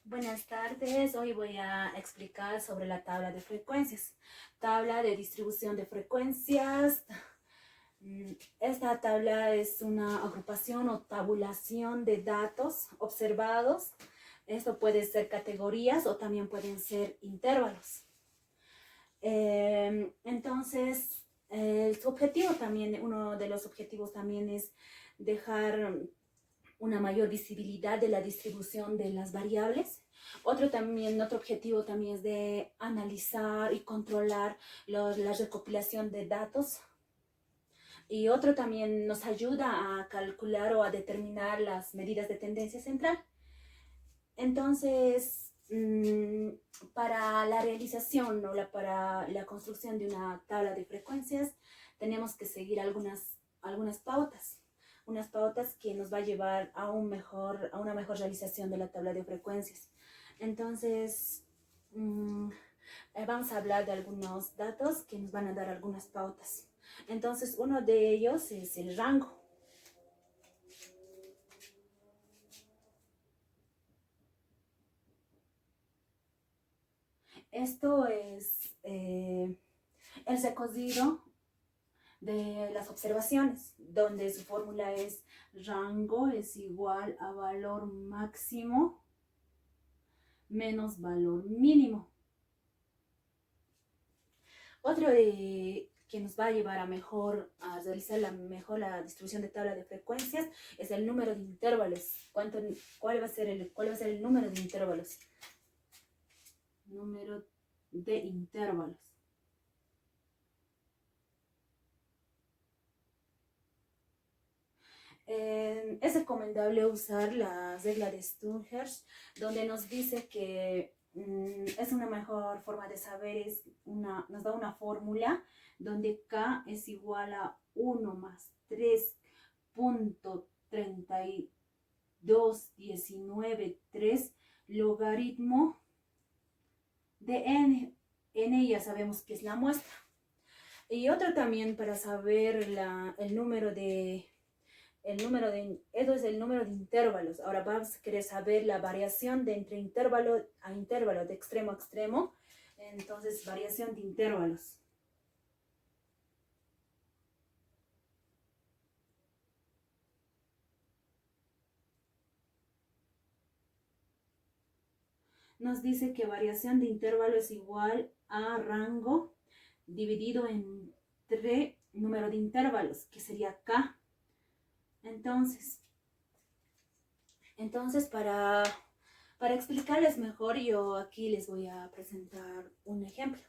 Buenas tardes, hoy voy a explicar sobre la tabla de frecuencias. Tabla de distribución de frecuencias. Esta tabla es una agrupación o tabulación de datos observados. Esto puede ser categorías o también pueden ser intervalos. Entonces, su objetivo también, uno de los objetivos también es dejar una mayor visibilidad de la distribución de las variables. Otro objetivo también es de analizar y controlar la recopilación de datos. Y otro también nos ayuda a calcular o a determinar las medidas de tendencia central. Entonces, para la realización o para la construcción de una tabla de frecuencias, tenemos que seguir algunas pautas. Unas pautas que nos va a llevar a una mejor realización de la tabla de frecuencias. Entonces, vamos a hablar de algunos datos que nos van a dar algunas pautas. Entonces, uno de ellos es el rango. Esto es el recorrido de las observaciones, donde su fórmula es rango es igual a valor máximo menos valor mínimo. Otro que nos va a llevar a realizar la distribución de tabla de frecuencias es el número de intervalos. ¿Cuál va a ser el número de intervalos? Número de intervalos. Es recomendable usar la regla de Sturgers, donde nos dice que es una mejor forma de saber, nos da una fórmula donde K es igual a 1 más 3.3219.3 logaritmo de n. N ya sabemos que es la muestra. Y otro también para saber el número de eso es el número de intervalos. Ahora vamos a querer saber la variación de entre intervalo a intervalo, de extremo a extremo. Entonces, variación de intervalos. Nos dice que variación de intervalo es igual a rango dividido entre número de intervalos, que sería K. Entonces para explicarles mejor, yo aquí les voy a presentar un ejemplo.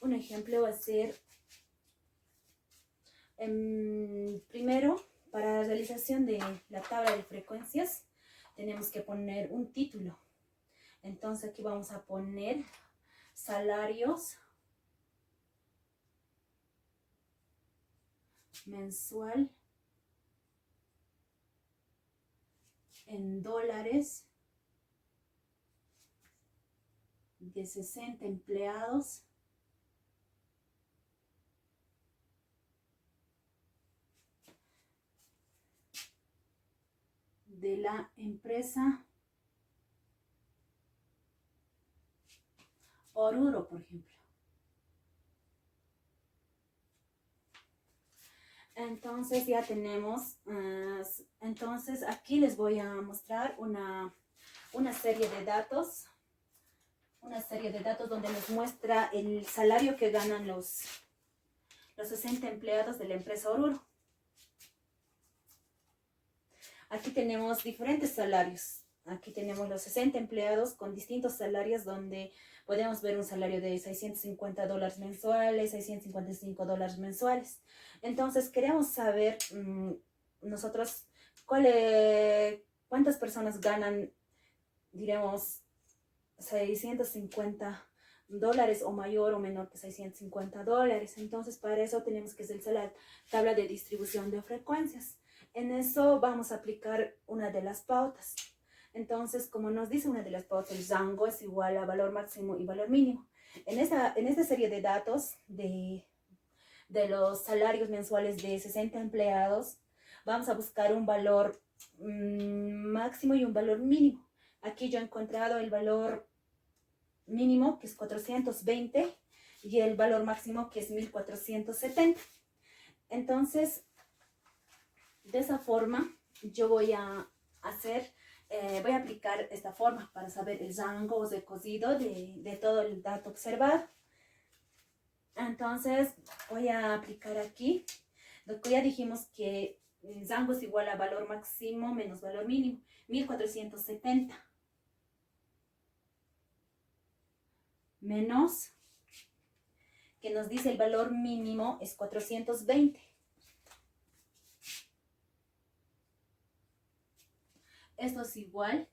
Un ejemplo va a ser, primero, para la realización de la tabla de frecuencias, tenemos que poner un título. Entonces aquí vamos a poner salarios mensual en dólares de 60 empleados de la empresa Oruro, por ejemplo. Entonces ya tenemos, entonces aquí les voy a mostrar una serie de datos, donde nos muestra el salario que ganan los 60 empleados de la empresa Oruro. Aquí tenemos diferentes salarios. Aquí tenemos los 60 empleados con distintos salarios, donde podemos ver un salario de $650 mensuales, $655 mensuales. Entonces queremos saber nosotros cuántas personas ganan, diremos, $650 o mayor o menor que $650. Entonces para eso tenemos que hacer la tabla de distribución de frecuencias. En eso vamos a aplicar una de las pautas. Entonces, como nos dice una de las pautas, el rango es igual a valor máximo y valor mínimo. En esta serie de datos de los salarios mensuales de 60 empleados, vamos a buscar un valor máximo y un valor mínimo. Aquí yo he encontrado el valor mínimo, que es 420, y el valor máximo, que es 1470. Entonces, de esa forma, yo voy a voy a aplicar esta forma para saber el rango de cocido de todo el dato observado. Entonces, voy a aplicar aquí, lo que ya dijimos que el rango es igual a valor máximo menos valor mínimo, 1470 menos, que nos dice el valor mínimo es 420. Esto es igual.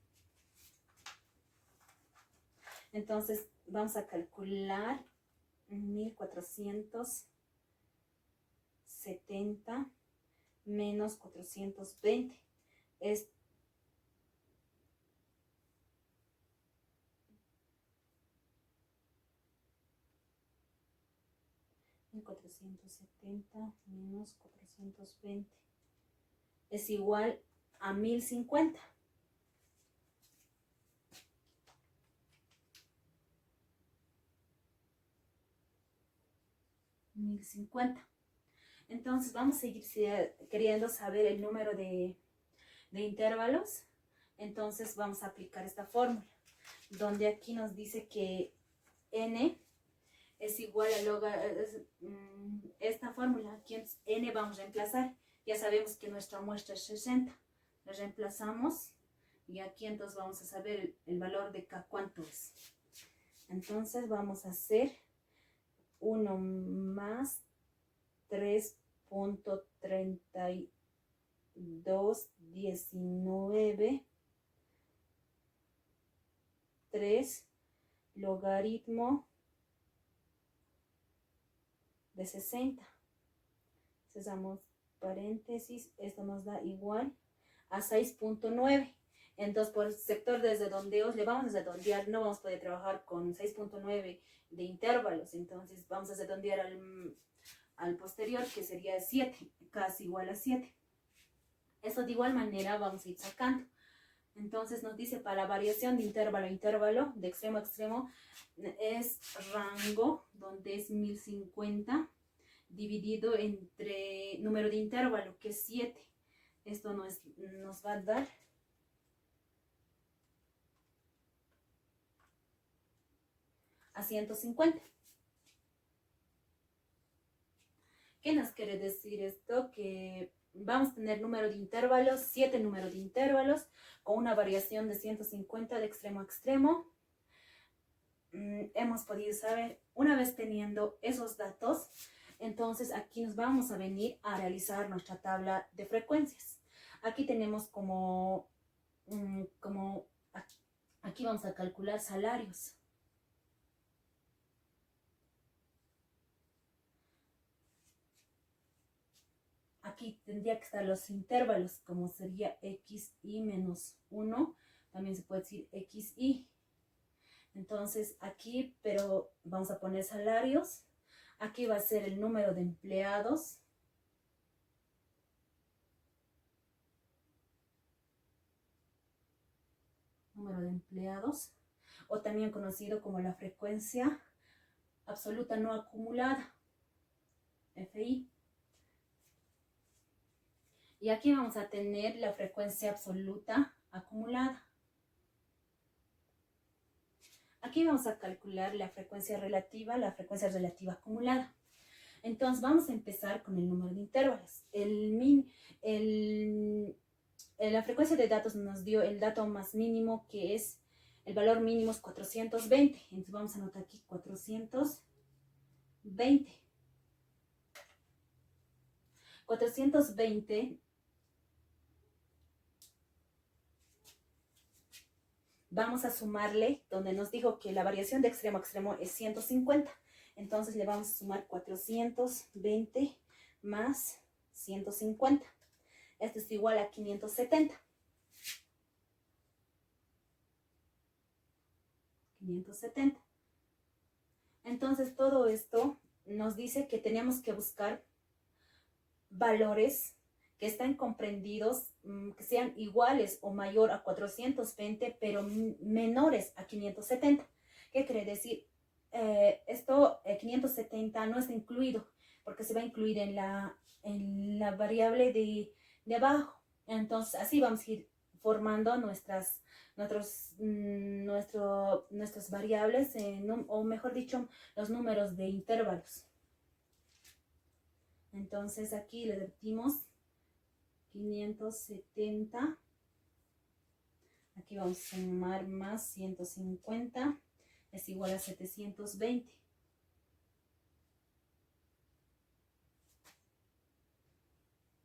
Entonces vamos a calcular 1470 menos 420. Es 1470 menos 420. Es igual a 1050. 1050. Entonces vamos a seguir queriendo saber el número de intervalos. Entonces vamos a aplicar esta fórmula, donde aquí nos dice que n es igual a esta fórmula. Aquí n vamos a reemplazar. Ya sabemos que nuestra muestra es 60. La reemplazamos y aquí entonces vamos a saber el valor de k cuánto es. Entonces vamos a hacer 1 más 3.3219 3 logaritmo de 60. Cerramos paréntesis, esto nos da igual a 6.9. Entonces, por el sector de redondeos, le vamos a redondear, no vamos a poder trabajar con 6.9 de intervalos, entonces vamos a redondear al posterior, que sería 7, casi igual a 7. Esto de igual manera vamos a ir sacando. Entonces nos dice, para la variación de intervalo a intervalo, de extremo a extremo, es rango, donde es 1050, dividido entre número de intervalo, que es 7. Esto nos va a dar a 150. ¿Qué nos quiere decir esto? Que vamos a tener número de intervalos, 7 números de intervalos, con una variación de 150 de extremo a extremo. Hemos podido saber, una vez teniendo esos datos, entonces aquí nos vamos a venir a realizar nuestra tabla de frecuencias. Aquí tenemos aquí vamos a calcular salarios. Aquí tendría que estar los intervalos, como sería xy menos 1, también se puede decir xy. Entonces aquí, pero vamos a poner salarios. Aquí va a ser el número de empleados. Número de empleados, o también conocido como la frecuencia absoluta no acumulada, FI. Y aquí vamos a tener la frecuencia absoluta acumulada. Aquí vamos a calcular la frecuencia relativa acumulada. Entonces vamos a empezar con el número de intervalos. La frecuencia de datos nos dio el dato más mínimo, que es el valor mínimo es 420. Entonces vamos a anotar aquí 420. 420 vamos a sumarle, donde nos dijo que la variación de extremo a extremo es 150. Entonces le vamos a sumar 420 más 150. Esto es igual a 570. 570. Entonces todo esto nos dice que tenemos que buscar valores que están comprendidos, que sean iguales o mayor a 420, pero menores a 570. ¿Qué quiere decir? Esto 570 no está incluido porque se va a incluir en la variable de abajo. Entonces así vamos a ir formando nuestras variables, o mejor dicho, los números de intervalos. Entonces aquí le repetimos 570. Aquí vamos a sumar más 150. Es igual a 720.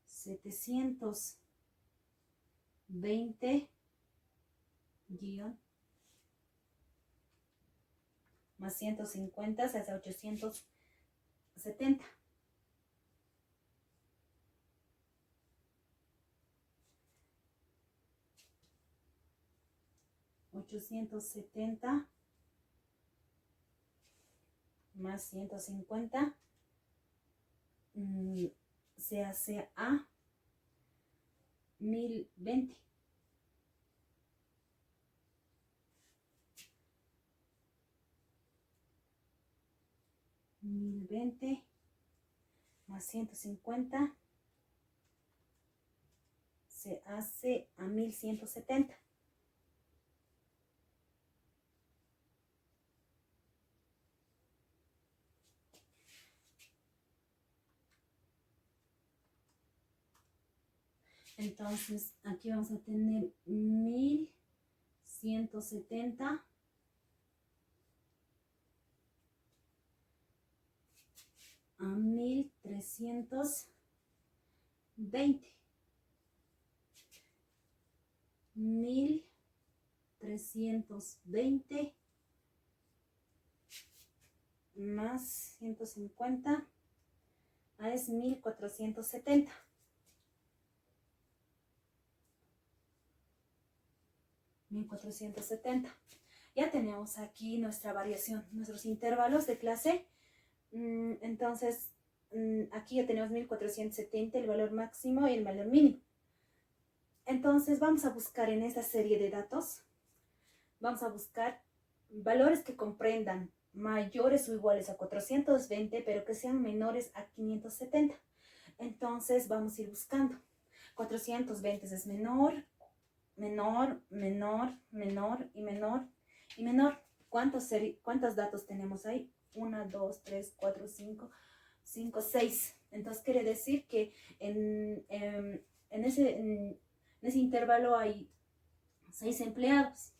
720 guión más 150 se hace 870. 870 más 150 se hace a 1020. 1020 más 150 se hace a 1170. Entonces aquí vamos a tener 1170 a 1320. 1320 más 150 es 1470. 1470. Ya tenemos aquí nuestra variación, nuestros intervalos de clase. Entonces, aquí ya tenemos 1470, el valor máximo y el valor mínimo. Entonces, vamos a buscar en esta serie de datos, vamos a buscar valores que comprendan mayores o iguales a 420, pero que sean menores a 570. Entonces, vamos a ir buscando. 420 es menor, menor, menor, menor y menor y menor. ¿Cuántos datos tenemos ahí? 1, 2, 3, 4, 5, 6. Entonces quiere decir que en ese intervalo hay 6 empleados.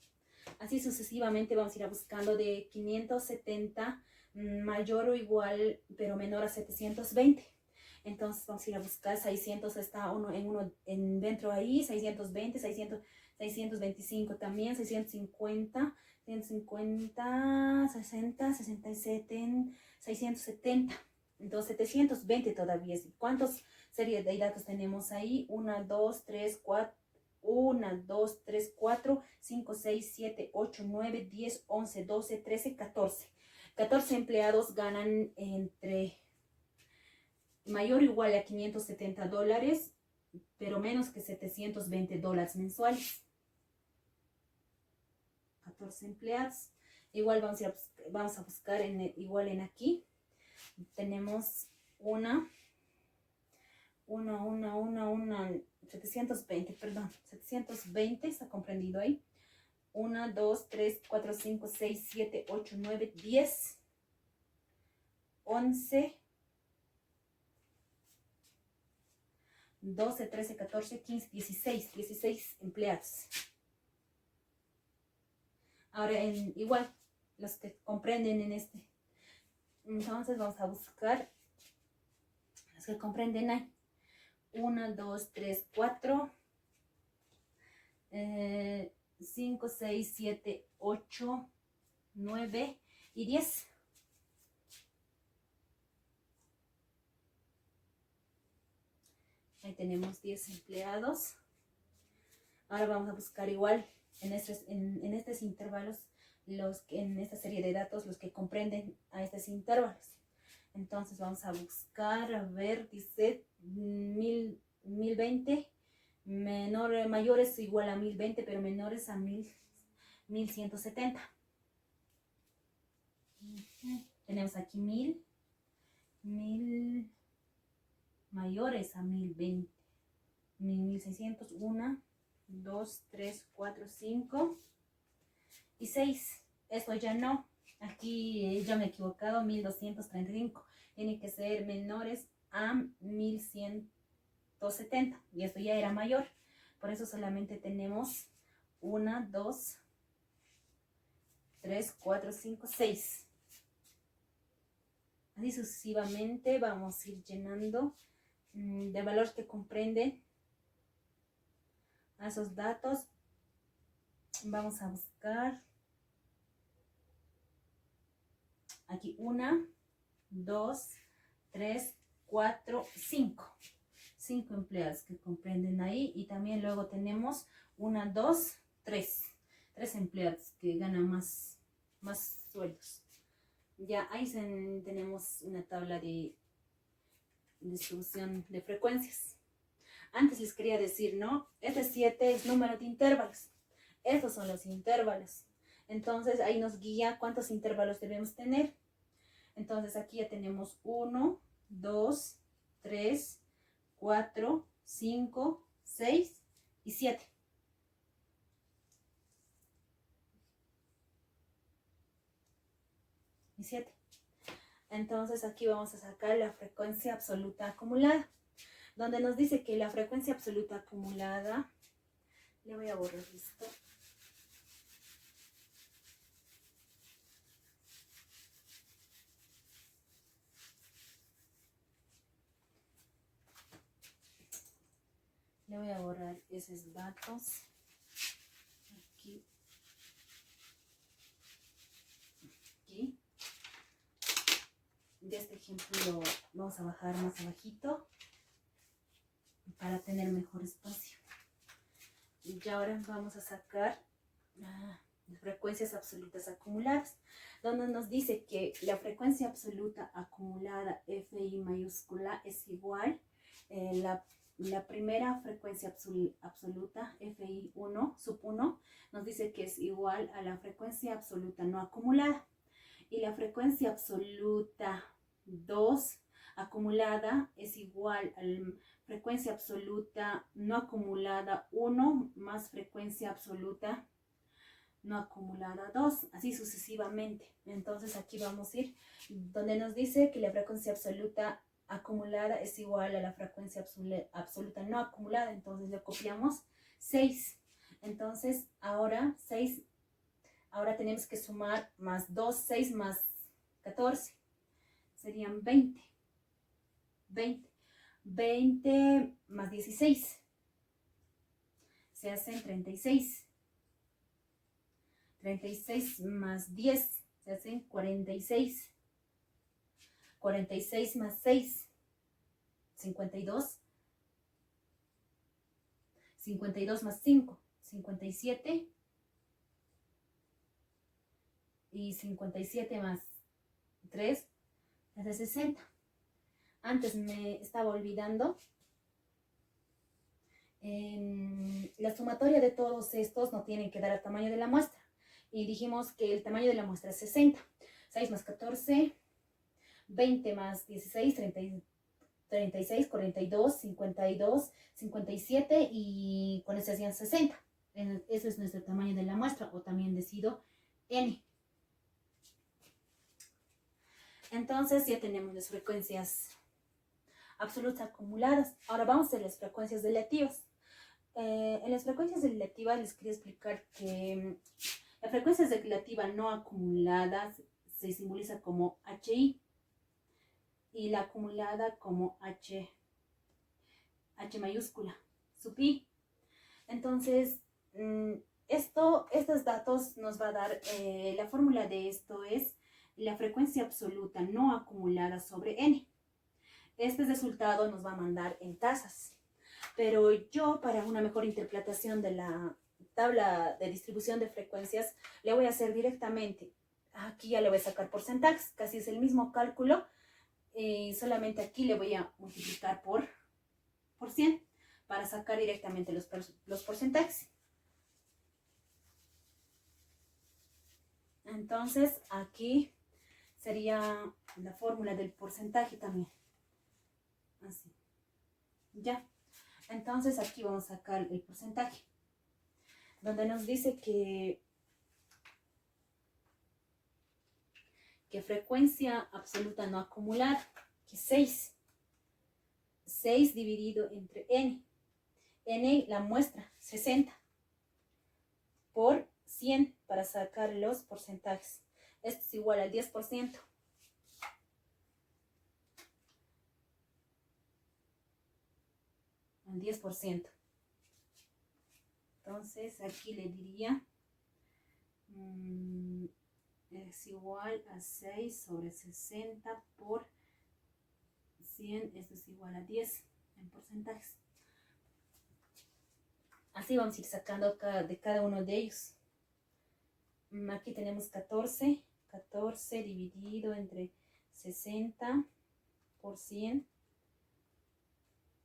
Así sucesivamente vamos a ir buscando de 570 mayor o igual, pero menor a 720. Entonces vamos a ir a buscar 600, está dentro ahí, 620, 625 también, 650, 150, 60, 67, 670. Entonces 720 todavía. ¿Cuántos series de datos tenemos ahí? 1, 2, 3, 4. 1, 2, 3, 4, 5, 6, 7, 8, 9, 10, 11, 12, 13, 14. 14 empleados ganan entre mayor o igual a $570, pero menos que $720 mensuales. 14 empleados. Igual vamos a buscar igual en aquí. Tenemos 720, está comprendido ahí. 1, 2, 3, 4, 5, 6, 7, 8, 9, 10, 11, 12, 13, 14, 15, 16 empleados. Ahora igual, los que comprenden en este. Entonces vamos a buscar los que comprenden ahí. 1, 2, 3, 4, 5, 6, 7, 8, 9 y 10. Ahí tenemos 10 empleados. Ahora vamos a buscar igual en estos intervalos, en esta serie de datos, los que comprenden a estos intervalos. Entonces vamos a buscar, a ver, dice 1020, mayores igual a 1020, pero menores a 1170. Tenemos aquí 1000 mayores a 1020, 1600, 1, 2, 3, 4, 5 y 6. Esto ya no, aquí ya me he equivocado, 1235. Tiene que ser menores a 1170 y esto ya era mayor. Por eso solamente tenemos 1, 2, 3, 4, 5, 6. Así sucesivamente vamos a ir llenando de valores que comprenden a esos datos. Vamos a buscar aquí 1, 2, 3, 4, 5. 5 empleados que comprenden ahí. Y también luego tenemos 1, 2, 3. 3 empleados que ganan más sueldos. Ya ahí tenemos una tabla de distribución de frecuencias. Antes les quería decir, ¿no? Este 7 es número de intervalos. Estos son los intervalos. Entonces ahí nos guía cuántos intervalos debemos tener. Entonces aquí ya tenemos 1, 2, 3, 4, 5, 6 y 7. Y 7. Entonces aquí vamos a sacar la frecuencia absoluta acumulada, donde nos dice que la frecuencia absoluta acumulada, le voy a borrar esto. Le voy a borrar esos datos. Aquí. Aquí. De este ejemplo vamos a bajar más abajito para tener mejor espacio. Y ahora vamos a sacar las frecuencias absolutas acumuladas, donde nos dice que la frecuencia absoluta acumulada FI mayúscula es igual la primera frecuencia absoluta FI1 sub 1 nos dice que es igual a la frecuencia absoluta no acumulada, y la frecuencia absoluta 2 acumulada es igual a la frecuencia absoluta no acumulada 1 más frecuencia absoluta no acumulada 2, así sucesivamente. Entonces aquí vamos a ir donde nos dice que la frecuencia absoluta acumulada es igual a la frecuencia absoluta no acumulada. Entonces le copiamos 6. Entonces ahora 6, ahora tenemos que sumar más 2, 6 más 14. Serían 20. 20 más 16. Se hacen 36. 36 más 10 se hacen 46. 46 más 6, 52. 52 más 5, 57. Y 57 más 3 hace 60. Antes me estaba olvidando. La sumatoria de todos estos no tienen que dar el tamaño de la muestra. Y dijimos que el tamaño de la muestra es 60. 6 más 14, 20 más 16, 36, 42, 52, 57 y con eso hacían 60. Eso es nuestro tamaño de la muestra, o también decido N. Entonces ya tenemos las frecuencias absolutas acumuladas. Ahora vamos a hacer las frecuencias relativas. En las frecuencias relativas les quería explicar que la frecuencia relativa no acumulada se simboliza como HI y la acumulada como H mayúscula, sub I. Entonces, estos datos nos va a dar, la fórmula de esto es la frecuencia absoluta no acumulada sobre N. Este resultado nos va a mandar en tasas. Pero yo, para una mejor interpretación de la tabla de distribución de frecuencias, le voy a hacer directamente. Aquí ya le voy a sacar porcentajes, casi es el mismo cálculo. Solamente aquí le voy a multiplicar por 100. para sacar directamente los porcentajes. Entonces aquí sería la fórmula del porcentaje también. Así. Ya. Entonces aquí vamos a sacar el porcentaje. Donde nos dice que frecuencia absoluta no acumulada, que 6. 6 dividido entre n. N la muestra, 60. Por 100 para sacar los porcentajes. Esto es igual al 10%. Al 10%. Entonces aquí le diría es igual a 6 sobre 60 por 100. Esto es igual a 10 en porcentajes. Así vamos a ir sacando de cada uno de ellos. Aquí tenemos 14. 14 dividido entre 60 por 100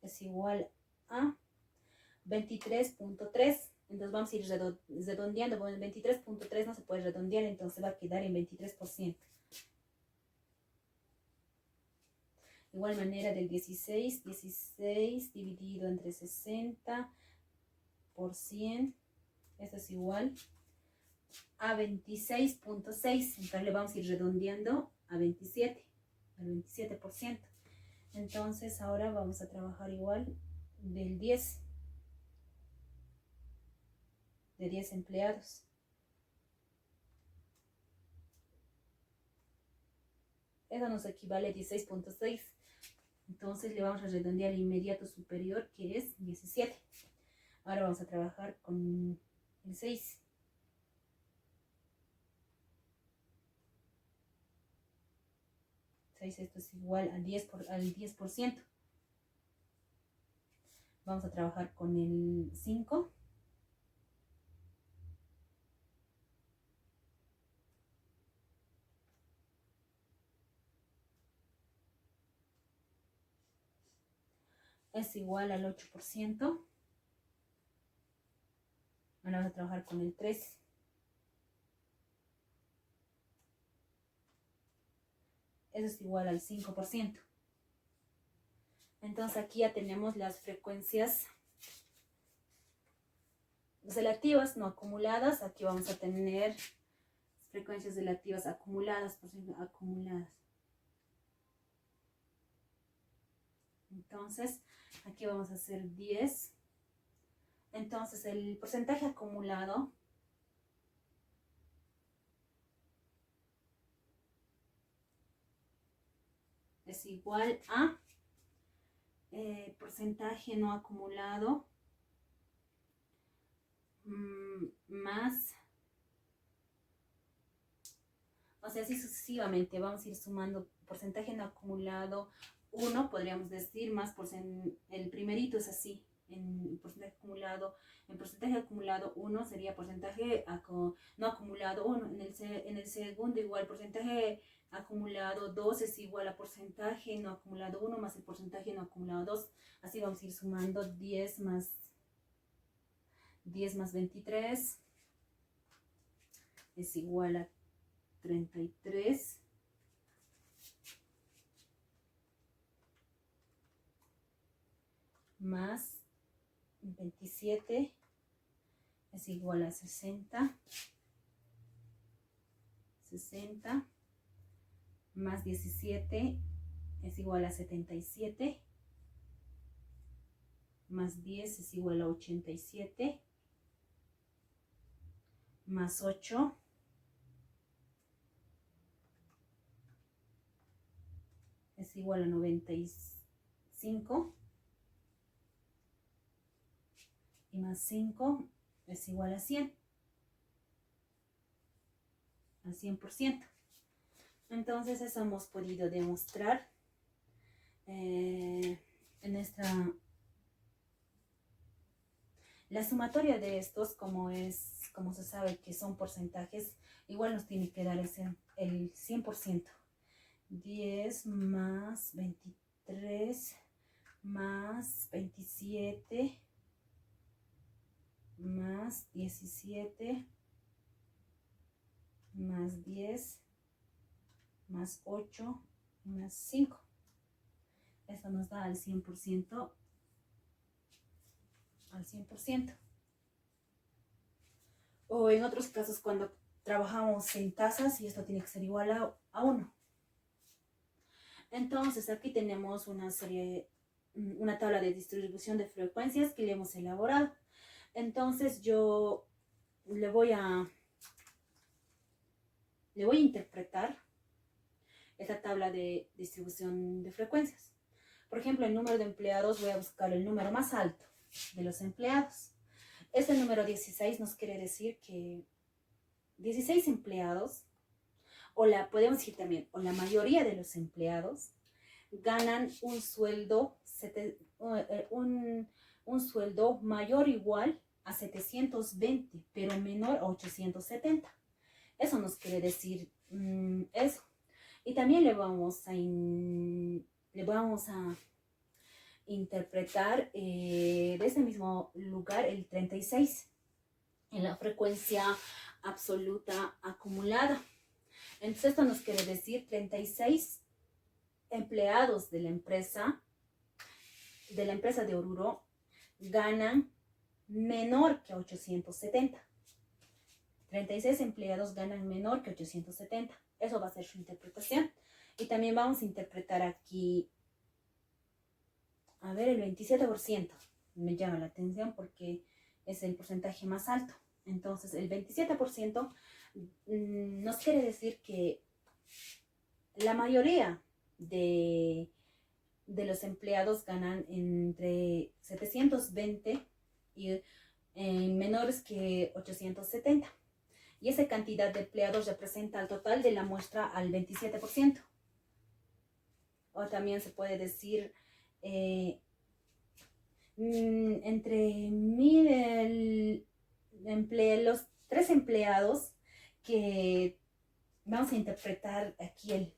es igual a 23.3. Entonces vamos a ir redondeando. Bueno, 23.3 no se puede redondear, entonces va a quedar en 23%. Igual manera del 16. 16 dividido entre 60 por 100. Esto es igual a 26.6. Entonces le vamos a ir redondeando a 27. Al 27%. Entonces ahora vamos a trabajar igual del 10. De 10 empleados. Eso nos equivale a 16.6. Entonces le vamos a redondear el inmediato superior, que es 17. Ahora vamos a trabajar con el 6. Esto es igual al 10%. Vamos a trabajar con el 5. Es igual al 8%. Ahora vamos a trabajar con el 3. Eso es igual al 5%. Entonces aquí ya tenemos las frecuencias relativas no acumuladas. Aquí vamos a tener frecuencias relativas acumuladas, por ejemplo, acumuladas. Entonces aquí vamos a hacer 10. Entonces el porcentaje acumulado es igual a porcentaje no acumulado más, o sea, así sucesivamente vamos a ir sumando porcentaje no acumulado 1, podríamos decir, más el primerito es así, en porcentaje acumulado 1 sería porcentaje no acumulado 1, en el segundo igual porcentaje acumulado 2 es igual a porcentaje no acumulado 1 más el porcentaje no acumulado 2, así vamos a ir sumando 10 más 23 es igual a 33 más 27 es igual a 60 más 17 es igual a 77 más 10 es igual a 87 más 8 es igual a 95 y más 5 es igual a 100, al 100%. Entonces eso hemos podido demostrar en la sumatoria de estos, como se sabe que son porcentajes, igual nos tiene que dar el 100%. 10 más 23 más 27 más 17 más 10 más 8 más 5. Esto nos da al 100%. Al 100%. O en otros casos cuando trabajamos en tasas y esto tiene que ser igual a 1. Entonces aquí tenemos una tabla de distribución de frecuencias que le hemos elaborado. Entonces yo le voy a interpretar esta tabla de distribución de frecuencias. Por ejemplo, el número de empleados, voy a buscar el número más alto de los empleados. Este número 16 nos quiere decir que 16 empleados, podemos decir también, o la mayoría de los empleados, ganan un sueldo, un sueldo mayor o igual a 720, pero menor a 870. Eso nos quiere decir eso. Y también le vamos a interpretar de ese mismo lugar el 36 en la frecuencia absoluta acumulada. Entonces esto nos quiere decir 36 empleados de la empresa de Oruro ganan menor que 870. 36 empleados ganan menor que 870. Eso va a ser su interpretación. Y también vamos a interpretar aquí, a ver, el 27%. Me llama la atención porque es el porcentaje más alto. Entonces, el 27% nos quiere decir que la mayoría de los empleados ganan entre 720 y menores que 870. Y esa cantidad de empleados representa el total de la muestra al 27%. O también se puede decir entre los 3 empleados que vamos a interpretar aquí el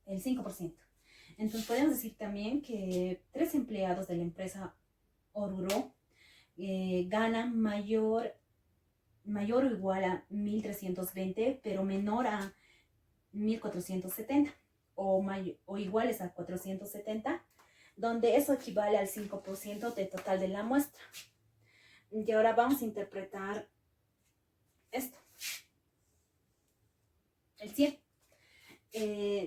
5%. Entonces podemos decir también que 3 empleados de la empresa Oruro ganan mayor o igual a 1.320, pero menor a 1.470 o iguales a 470, donde eso equivale al 5% del total de la muestra. Y ahora vamos a interpretar esto. El 100.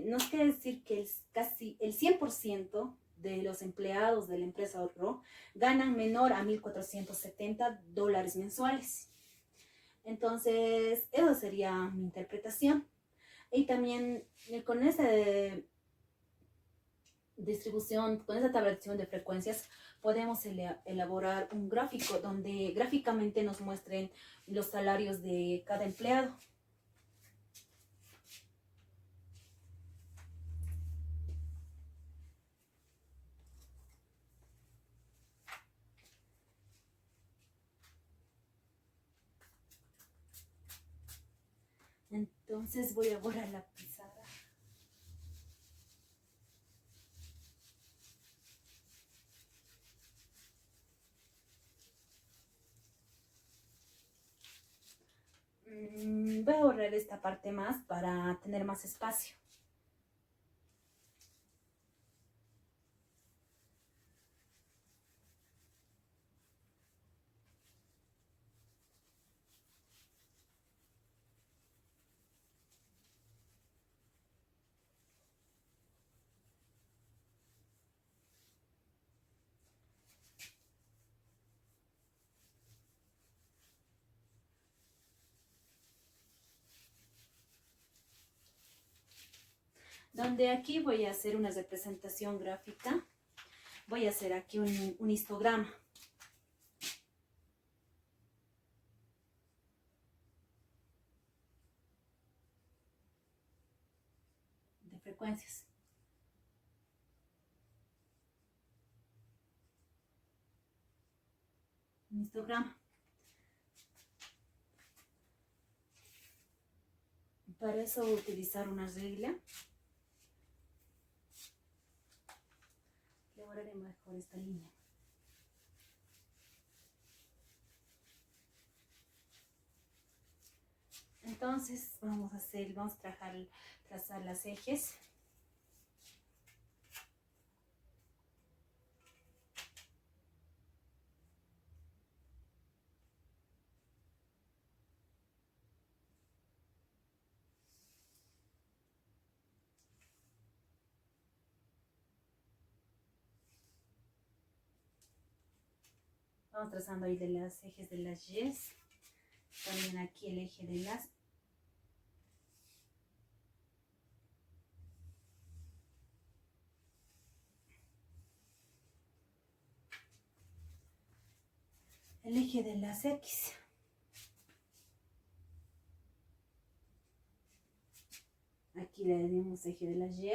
Nos quiere decir que casi el 100% de los empleados de la empresa Oruro ganan menor a $1.470 mensuales. Entonces, eso sería mi interpretación. Y también con esa distribución, con esa tabla de frecuencias, podemos elaborar un gráfico donde gráficamente nos muestren los salarios de cada empleado. Entonces voy a borrar la pizarra. Voy a borrar esta parte más para tener más espacio. Donde aquí voy a hacer una representación gráfica. Voy a hacer aquí un histograma. De frecuencias. Un histograma. Para eso voy a utilizar una regla. correré mejor esta línea. Entonces vamos a trazar las ejes. Vamos trazando ahí de los ejes de las yes. También aquí el eje de las X. Aquí le dimos eje de las Y.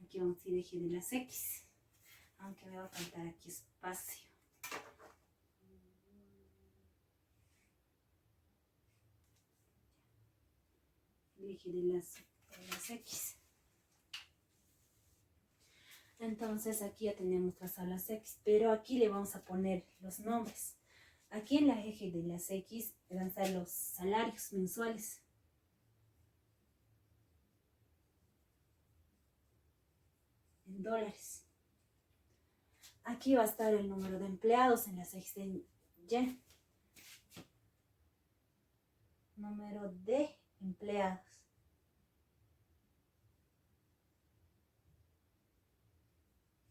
Aquí vamos a ir eje de las X. Aunque me va a faltar aquí espacio. El eje de las X. Entonces aquí ya tenemos trazadas las X. Pero aquí le vamos a poner los nombres. Aquí en la eje de las X van a estar los salarios mensuales. En dólares. Aquí va a estar el número de empleados en las ejes de Y. Número de empleados.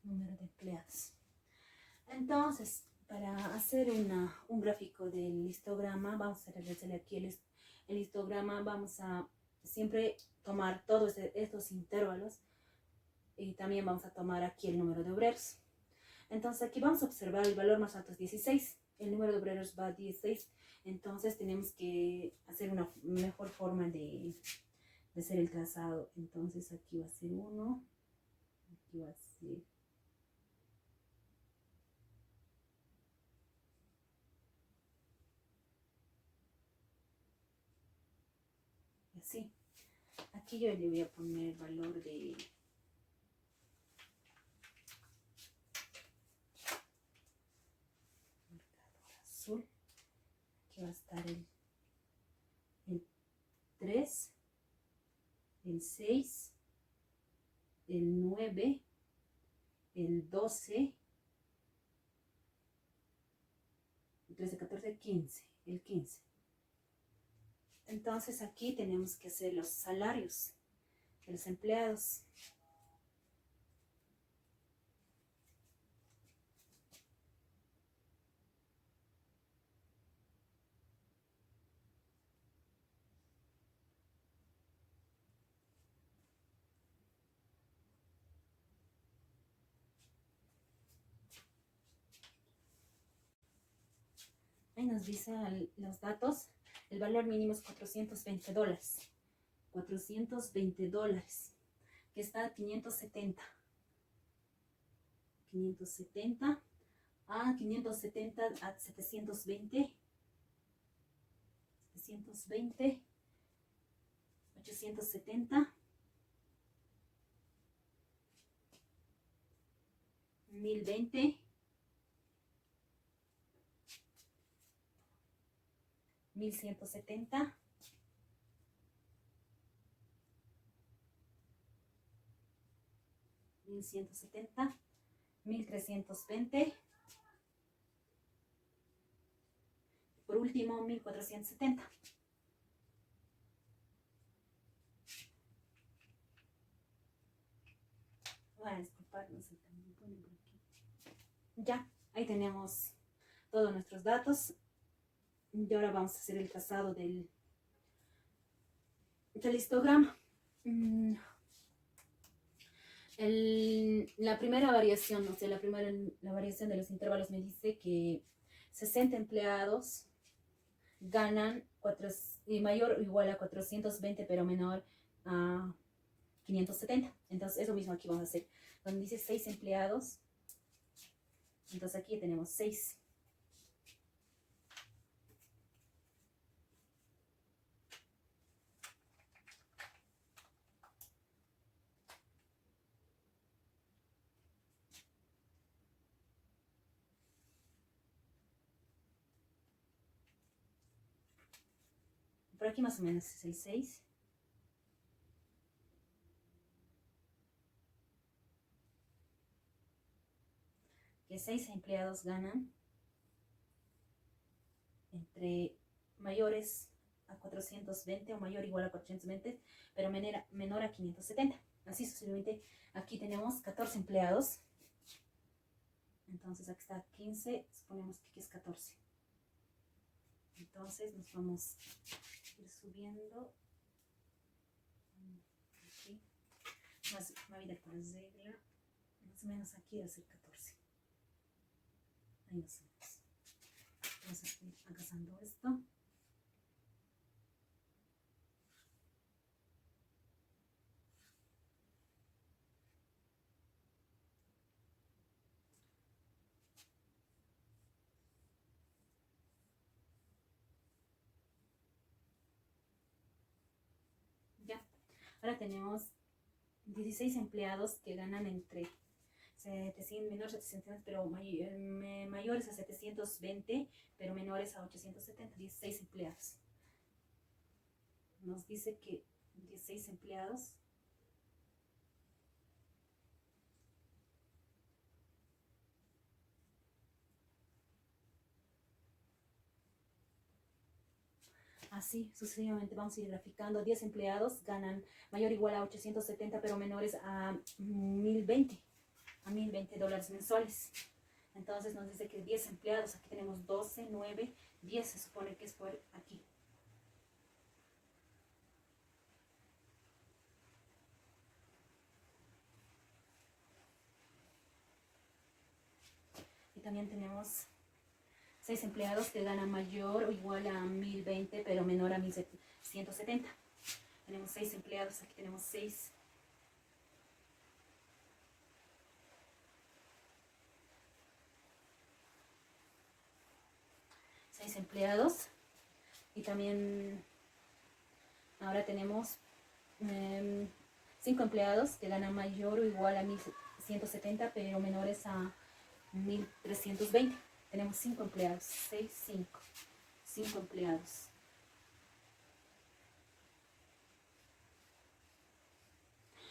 Número de empleados. Entonces, para hacer un gráfico del histograma, vamos a realizar aquí el histograma. Vamos a siempre tomar todos estos intervalos y también vamos a tomar aquí el número de obreros. Entonces aquí vamos a observar el valor más alto es 16, el número de obreros va a 16, entonces tenemos que hacer una mejor forma de hacer el trazado. Entonces aquí va a ser 1, aquí va a ser así. Aquí yo le voy a poner el valor de azul. Aquí va a estar el 3, el 6, el 9, el 12, el 13, 14, 15, el 15. Entonces aquí tenemos que hacer los salarios de los empleados. Ahí nos dice los datos. El valor mínimo es $420. $420, que está a 570. 570 a 570 a 720. 720. 870. 1020. 1170. 1170. 1320. Por último, 1470. Voy a disculparnos. Ya, ahí tenemos todos nuestros datos. Y ahora vamos a hacer el trazado del histograma. La primera variación, o sea, la variación de los intervalos me dice que 60 empleados ganan mayor o igual a 420, pero menor a 570. Entonces, eso mismo aquí vamos a hacer. Donde dice 6 empleados, entonces aquí tenemos 6. por aquí más o menos es el 6. Que 6 empleados ganan entre mayores a 420 o mayor o igual a 420, pero menor a 570. Así sucesivamente, aquí tenemos 14 empleados. Entonces aquí está 15, suponemos que aquí es 14. Entonces nos vamos a ir subiendo. Aquí. Más vida con regla. Más o menos aquí va a ser 14. Ahí nos vemos. Vamos a ir agasando esto. Ya. Ahora tenemos 16 empleados que ganan entre 700, menores a 700, pero mayores a 720, pero menores a 870, 16 empleados. Nos dice que 16 empleados así sucesivamente vamos a ir graficando. 10 empleados ganan mayor o igual a 870, pero menores a 1020, a $1020 mensuales. Entonces nos dice que 10 empleados, aquí tenemos 12, 9, 10, se supone que es por aquí. Y también tenemos 6 empleados que ganan mayor o igual a 1020, pero menor a 1170. Tenemos 6 empleados, aquí tenemos 6. Empleados. Y también ahora tenemos 5 empleados que ganan mayor o igual a 1170, pero menores a 1320. Tenemos 5 empleados, 6, 5. 5 empleados.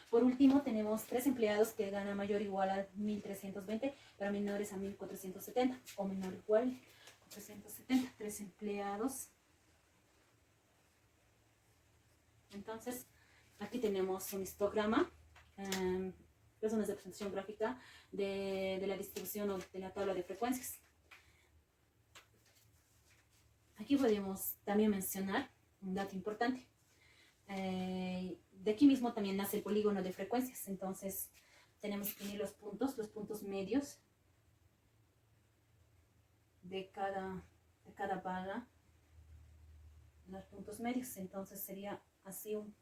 Por último, tenemos 3 empleados que ganan mayor o igual a 1320, pero menores a 1470, o menor o igual a 470. 3 empleados. Entonces, aquí tenemos un histograma. Es una representación gráfica de la distribución o de la tabla de frecuencias. Aquí podemos también mencionar un dato importante. De aquí mismo también nace el polígono de frecuencias. Entonces tenemos que unir los puntos medios de cada vaga, los puntos medios. Entonces sería así un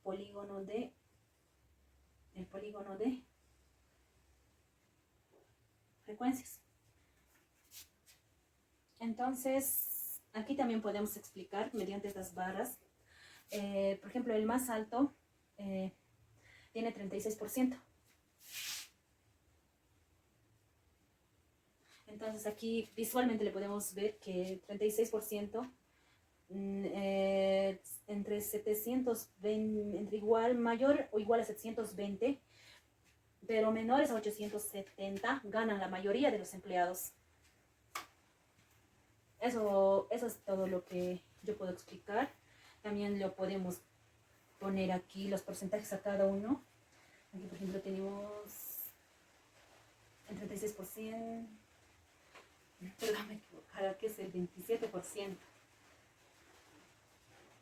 polígono de frecuencias. Entonces aquí también podemos explicar mediante estas barras. Por ejemplo, el más alto tiene 36%. Entonces aquí visualmente le podemos ver que 36% entre 720, entre mayor o igual a 720, pero menores a 870, ganan la mayoría de los empleados. Eso es todo lo que yo puedo explicar. También lo podemos poner aquí los porcentajes a cada uno. Aquí, por ejemplo, tenemos el 36%, perdón, me equivocara, que es el 27%.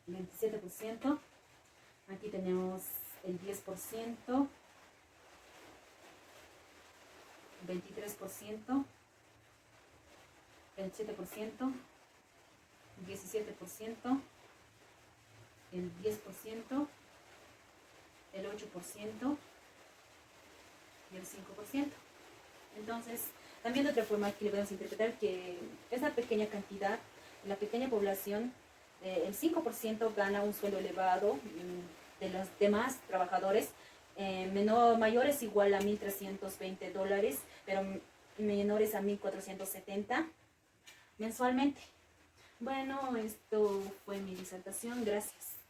27%. Aquí tenemos el 10%, 23%, el 7%, 17%, el 10%, el 8% y el 5%. Entonces, también de otra forma aquí le podemos interpretar que esa pequeña cantidad, la pequeña población, el 5% gana un sueldo elevado de los demás trabajadores, mayores igual a $1,320, pero menores a 1,470 mensualmente. Bueno, esto fue mi disertación. Gracias.